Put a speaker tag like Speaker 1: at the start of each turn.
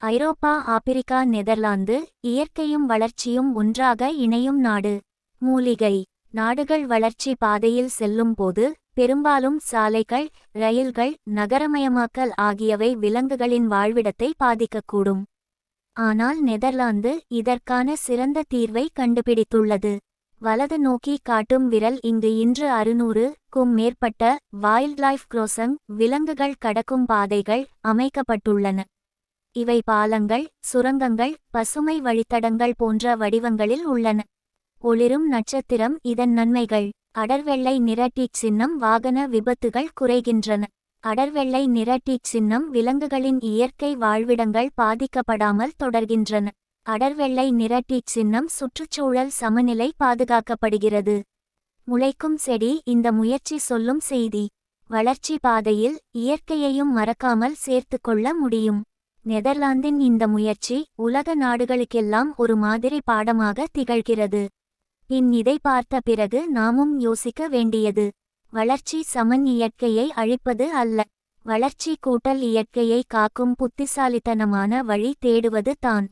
Speaker 1: ஐரோப்பா, Africa, Netherlands. இயற்கையும் வளர்ச்சியும் ஒன்றாக இணையும் நாடு. மூலிகை நாடுகள் வளர்ச்சி பாதையில் செல்லும்போது பெரும்பாலும் சாலைகள், ரயில்கள், நகரமயமாக்கல் ஆகியவை விலங்குகளின் வாழ்விடத்தை பாதிக்கக்கூடும். ஆனால் நெதர்லாந்து இதற்கான சிறந்த தீர்வை கண்டுபிடித்துள்ளது. வலது நோக்கி காட்டும் விரல் இங்கு இன்று 600க்கும் மேற்பட்ட வைல்ட்லைஃப் கிராசிங் விலங்குகள் கடக்கும் பாதைகள் அமைக்கப்பட்டுள்ளன. இவை பாலங்கள், சுரங்கங்கள், பசுமை வழித்தடங்கள் போன்ற வடிவங்களில் உள்ளன. ஒளிரும் நட்சத்திரம் இதன் நன்மைகள். அடர்வெள்ளை நிற டீக் சின்னம் வாகன விபத்துகள் குறைகின்றன. அடர்வெள்ளை நிற டீக் சின்னம் விலங்குகளின் இயற்கை வாழ்விடங்கள் பாதிக்கப்படாமல் தொடர்கின்றன. அடர்வெள்ளை நிற டீக் சின்னம் சுற்றுச்சூழல் சமநிலை பாதுகாக்கப்படுகிறது. முளைக்கும் செடி இந்த முயற்சி சொல்லும் செய்தி. வளர்ச்சி பாதையில் இயற்கையையும் மறக்காமல் சேர்த்துக்கொள்ள முடியும். நெதர்லாந்தின் இந்த முயற்சி உலக நாடுகளுக்கெல்லாம் ஒரு மாதிரி பாடமாக திகழ்கிறது. பின் இதை பார்த்த பிறகு நாமும் யோசிக்க வேண்டியது, வளர்ச்சி சமன் இயற்கையை அழிப்பது அல்ல. வளர்ச்சி கூட்டல் இயற்கையை காக்கும் புத்திசாலித்தனமான வழி தேடுவது தான்.